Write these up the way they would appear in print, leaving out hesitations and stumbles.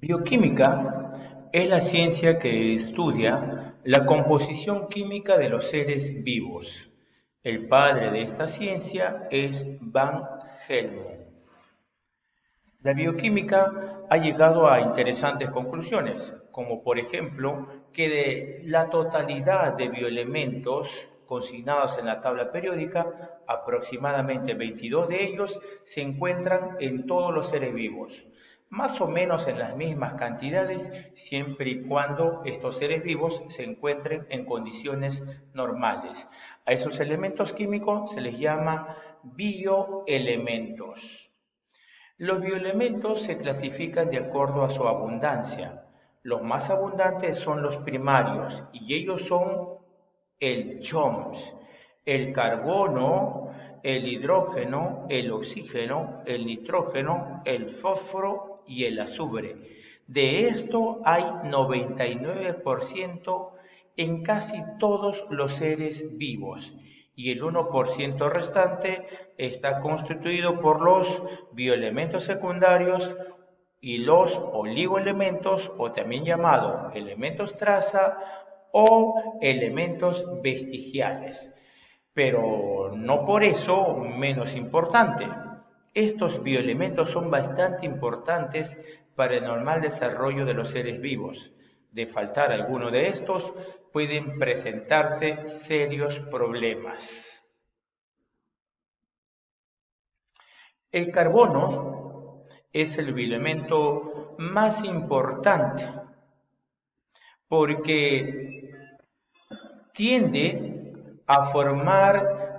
Bioquímica es la ciencia que estudia la composición química de los seres vivos. El padre de esta ciencia es Van Helmont. La bioquímica ha llegado a interesantes conclusiones, como por ejemplo que de la totalidad de bioelementos consignados en la tabla periódica, aproximadamente 22 de ellos se encuentran en todos los seres vivos, más o menos en las mismas cantidades, siempre y cuando estos seres vivos se encuentren en condiciones normales. A esos elementos químicos se les llama bioelementos. Los bioelementos se clasifican de acuerdo a su abundancia. Los más abundantes son los primarios y ellos son el CHOMS, el carbono, el hidrógeno, el oxígeno, el nitrógeno, el fósforo y el azufre. De esto hay 99% en casi todos los seres vivos y el 1% restante está constituido por los bioelementos secundarios y los oligoelementos, o también llamados elementos traza o elementos vestigiales. Pero no por eso menos importante. Estos bioelementos son bastante importantes para el normal desarrollo de los seres vivos. De faltar alguno de estos, pueden presentarse serios problemas. El carbono es el bioelemento más importante porque tiende a formar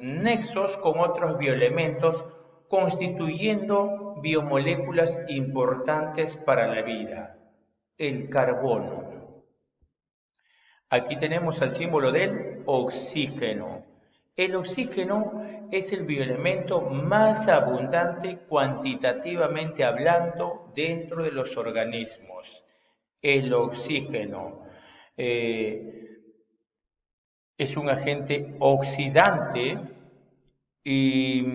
nexos con otros bioelementos, constituyendo biomoléculas importantes para la vida. El carbono. Aquí tenemos el símbolo del oxígeno. El oxígeno es el bioelemento más abundante cuantitativamente hablando dentro de los organismos. El oxígeno es un agente oxidante y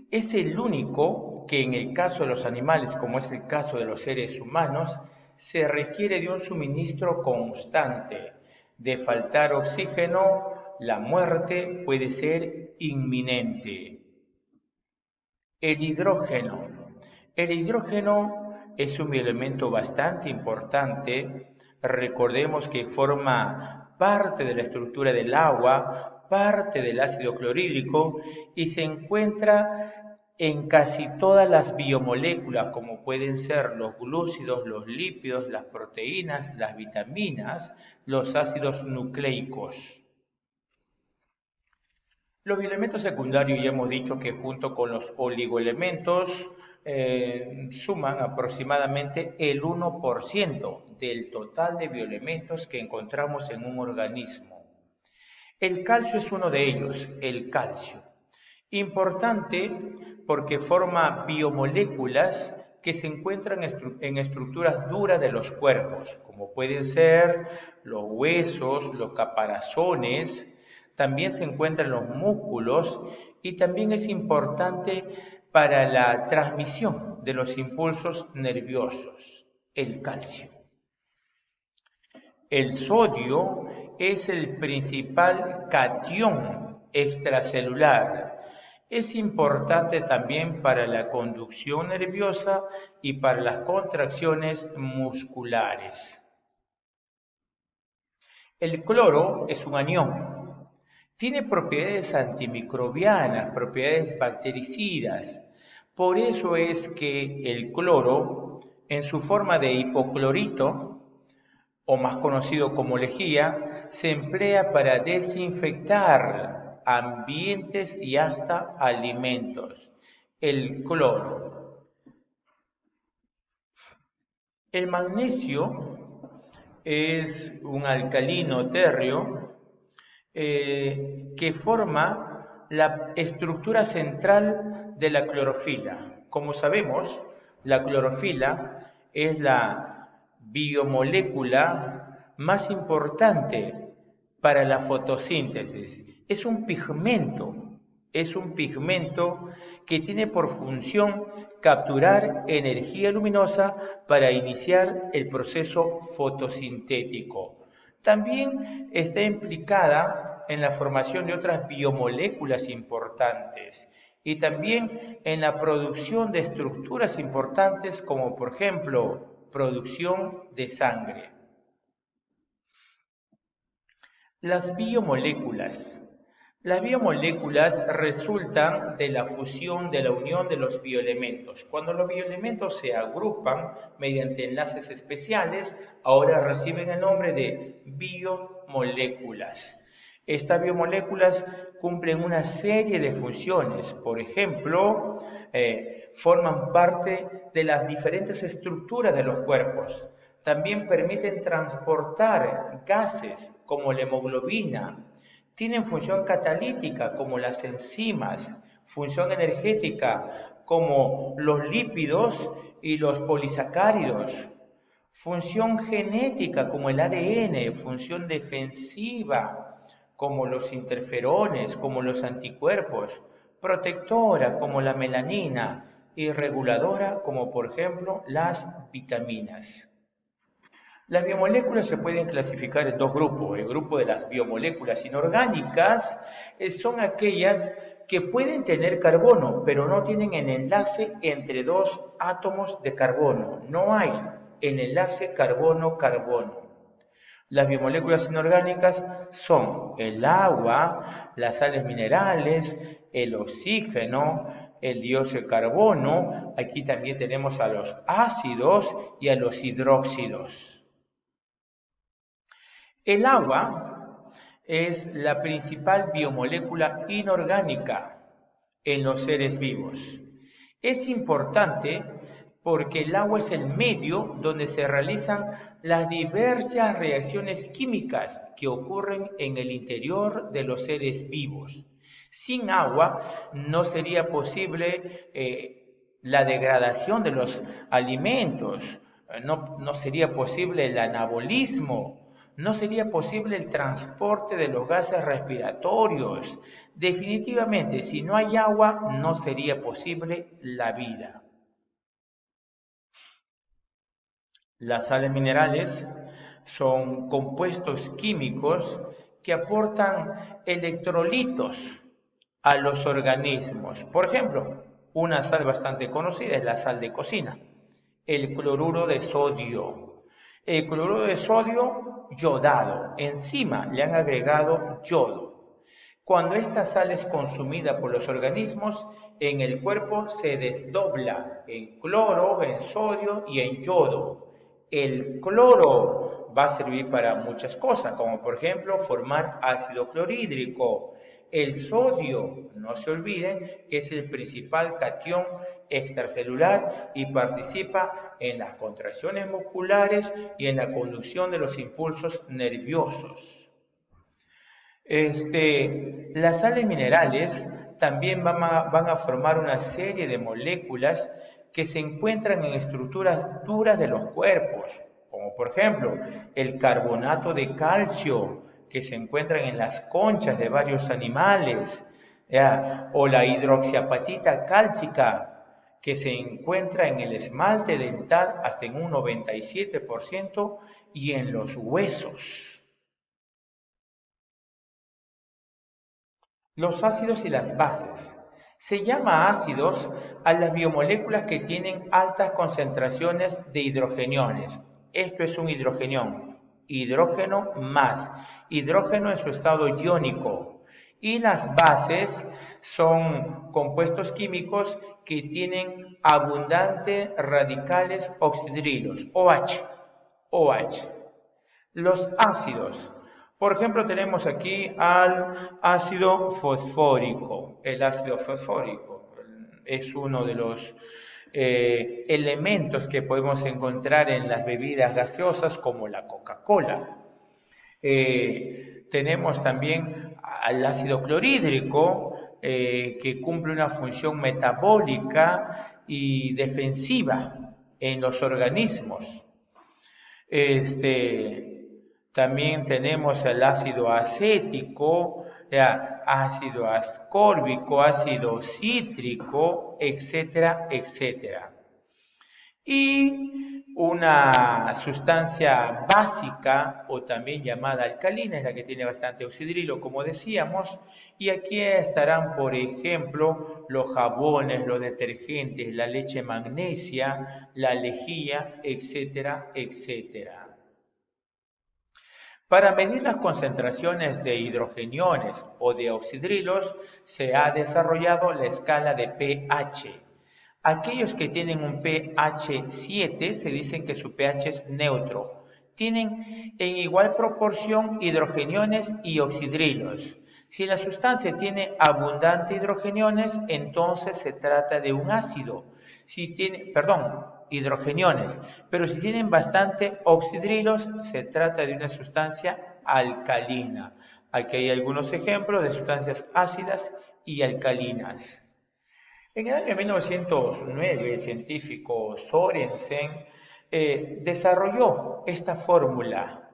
es el único que en el caso de los animales, como es el caso de los seres humanos, se requiere de un suministro constante. De faltar oxígeno, la muerte puede ser inminente. El hidrógeno. El hidrógeno es un elemento bastante importante. Recordemos que forma parte de la estructura del agua, parte del ácido clorhídrico y se encuentra en casi todas las biomoléculas, como pueden ser los glúcidos, los lípidos, las proteínas, las vitaminas, los ácidos nucleicos. Los bioelementos secundarios ya hemos dicho que junto con los oligoelementos suman aproximadamente el 1% del total de bioelementos que encontramos en un organismo. El calcio es uno de ellos, el calcio. Importante porque forma biomoléculas que se encuentran en estructuras duras de los cuerpos, como pueden ser los huesos, los caparazones. También se encuentran los músculos y también es importante para la transmisión de los impulsos nerviosos, el calcio. El sodio es el principal catión extracelular. Es importante también para la conducción nerviosa y para las contracciones musculares. El cloro es un anión. Tiene propiedades antimicrobianas, propiedades bactericidas. Por eso es que el cloro, en su forma de hipoclorito, o más conocido como lejía, se emplea para desinfectar ambientes y hasta alimentos. El cloro. El magnesio es un alcalino térreo que forma la estructura central de la clorofila. Como sabemos, la clorofila es la biomolécula más importante para la fotosíntesis. Es un pigmento que tiene por función capturar energía luminosa para iniciar el proceso fotosintético. También está implicada en la formación de otras biomoléculas importantes y también en la producción de estructuras importantes como por ejemplo producción de sangre. Las biomoléculas. Las biomoléculas resultan de la fusión de la unión de los bioelementos. Cuando los bioelementos se agrupan mediante enlaces especiales, ahora reciben el nombre de biomoléculas. Estas biomoléculas cumplen una serie de funciones. Por ejemplo, forman parte de las diferentes estructuras de los cuerpos. También permiten transportar gases como la hemoglobina. Tienen función catalítica como las enzimas, función energética como los lípidos y los polisacáridos, función genética como el ADN, función defensiva como los interferones, como los anticuerpos, protectora como la melanina y reguladora como por ejemplo las vitaminas. Las biomoléculas se pueden clasificar en dos grupos. El grupo de las biomoléculas inorgánicas son aquellas que pueden tener carbono, pero no tienen el enlace entre dos átomos de carbono. No hay el enlace carbono-carbono. Las biomoléculas inorgánicas son el agua, las sales minerales, el oxígeno, el dióxido de carbono. Aquí también tenemos a los ácidos y a los hidróxidos. El agua es la principal biomolécula inorgánica en los seres vivos. Es importante porque el agua es el medio donde se realizan las diversas reacciones químicas que ocurren en el interior de los seres vivos. Sin agua no sería posible la degradación de los alimentos, no sería posible el anabolismo, no sería posible el transporte de los gases respiratorios. Definitivamente, si no hay agua, no sería posible la vida. Las sales minerales son compuestos químicos que aportan electrolitos a los organismos. Por ejemplo, una sal bastante conocida es la sal de cocina, el cloruro de sodio. El cloruro de sodio yodado, encima le han agregado yodo. Cuando esta sal es consumida por los organismos, en el cuerpo se desdobla en cloro, en sodio y en yodo. El cloro va a servir para muchas cosas, como por ejemplo formar ácido clorhídrico. El sodio, no se olviden, que es el principal catión extracelular y participa en las contracciones musculares y en la conducción de los impulsos nerviosos. Las sales minerales también van a formar una serie de moléculas que se encuentran en estructuras duras de los cuerpos, como por ejemplo el carbonato de calcio, que se encuentran en las conchas de varios animales, o la hidroxiapatita cálcica, que se encuentra en el esmalte dental hasta en un 97% y en los huesos. Los ácidos y las bases. Se llama ácidos a las biomoléculas que tienen altas concentraciones de hidrogeniones. Esto es un hidrogenión, hidrógeno más, hidrógeno en su estado iónico. Y las bases son compuestos químicos que tienen abundantes radicales oxidrilos, OH. Los ácidos. Por ejemplo, tenemos aquí al ácido fosfórico. El ácido fosfórico es uno de los elementos que podemos encontrar en las bebidas gaseosas como la Coca-Cola. Tenemos también al ácido clorhídrico, que cumple una función metabólica y defensiva en los organismos. También tenemos el ácido acético, ácido ascórbico, ácido cítrico, etcétera, etcétera. Y una sustancia básica o también llamada alcalina es la que tiene bastante oxidrilo, como decíamos, y aquí estarán, por ejemplo, los jabones, los detergentes, la leche magnesia, la lejía, etcétera, etcétera. Para medir las concentraciones de hidrogeniones o de oxidrilos se ha desarrollado la escala de pH. Aquellos que tienen un pH 7 se dicen que su pH es neutro. Tienen en igual proporción hidrogeniones y oxidrilos. Si la sustancia tiene abundante hidrogeniones, entonces se trata de un ácido. Si tiene, hidrogeniones, pero si tienen bastante oxidrilos, se trata de una sustancia alcalina. Aquí hay algunos ejemplos de sustancias ácidas y alcalinas. En el año 1909, el científico Sorensen desarrolló esta fórmula.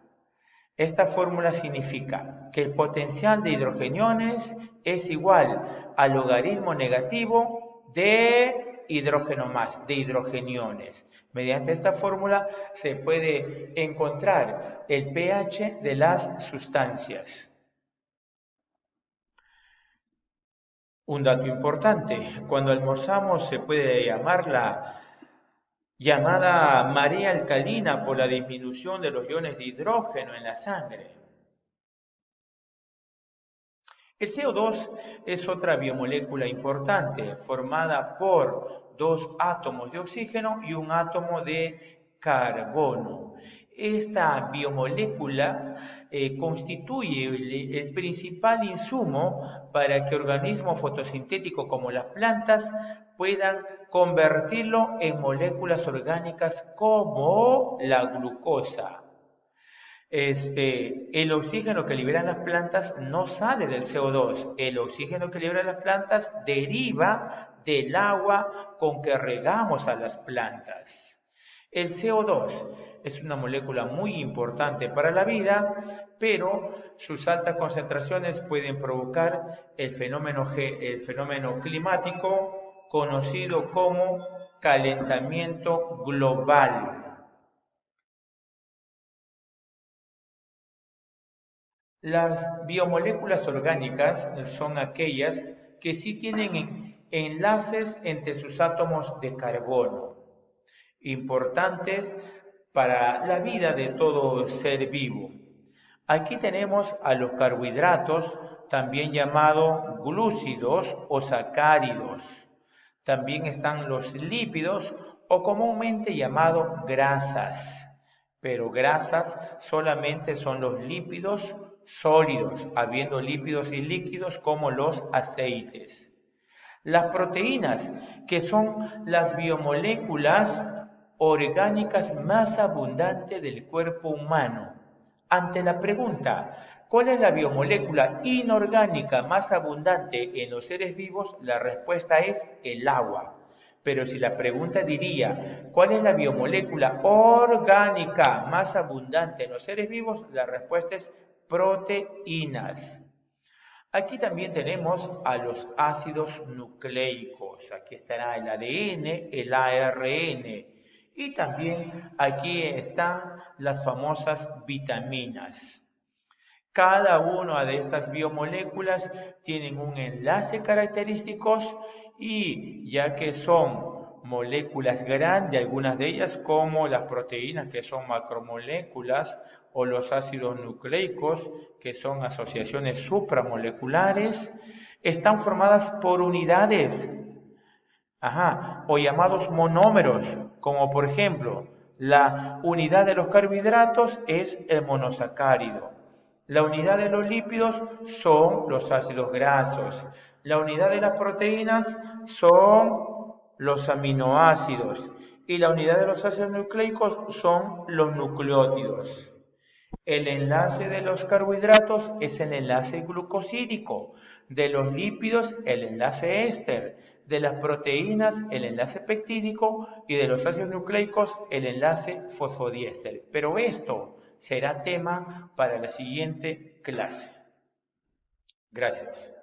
Esta fórmula significa que el potencial de hidrogeniones es igual al logaritmo negativo de hidrógeno más, de hidrogeniones. Mediante esta fórmula se puede encontrar el pH de las sustancias. Un dato importante, cuando almorzamos se puede llamarla llamada marea alcalina por la disminución de los iones de hidrógeno en la sangre. El CO2 es otra biomolécula importante, formada por 2 átomos de oxígeno y un átomo de carbono. Esta biomolécula constituye el principal insumo para que organismos fotosintéticos como las plantas puedan convertirlo en moléculas orgánicas como la glucosa. El oxígeno que liberan las plantas no sale del CO2. El oxígeno que liberan las plantas deriva del agua con que regamos a las plantas. El CO2 es una molécula muy importante para la vida, pero sus altas concentraciones pueden provocar el fenómeno climático conocido como calentamiento global. Las biomoléculas orgánicas son aquellas que sí tienen enlaces entre sus átomos de carbono, importantes para la vida de todo ser vivo. Aquí tenemos a los carbohidratos, también llamados glúcidos o sacáridos. También están los lípidos o comúnmente llamados grasas. Pero grasas solamente son los lípidos sólidos, habiendo lípidos y líquidos como los aceites. Las proteínas, que son las biomoléculas orgánicas más abundantes del cuerpo humano. Ante la pregunta, ¿cuál es la biomolécula inorgánica más abundante en los seres vivos? La respuesta es el agua. Pero si la pregunta diría, ¿cuál es la biomolécula orgánica más abundante en los seres vivos? La respuesta es proteínas. Aquí también tenemos a los ácidos nucleicos. Aquí estará el ADN, el ARN. Y también aquí están las famosas vitaminas. Cada una de estas biomoléculas tienen un enlace característico y ya que son moléculas grandes, algunas de ellas como las proteínas que son macromoléculas o los ácidos nucleicos que son asociaciones supramoleculares, están formadas por unidades, o llamados monómeros, como por ejemplo, la unidad de los carbohidratos es el monosacárido. La unidad de los lípidos son los ácidos grasos. La unidad de las proteínas son los aminoácidos. Y la unidad de los ácidos nucleicos son los nucleótidos. El enlace de los carbohidratos es el enlace glucosídico. De los lípidos, el enlace éster. De las proteínas, el enlace peptídico. Y de los ácidos nucleicos, el enlace fosfodiéster. Pero esto será tema para la siguiente clase. Gracias.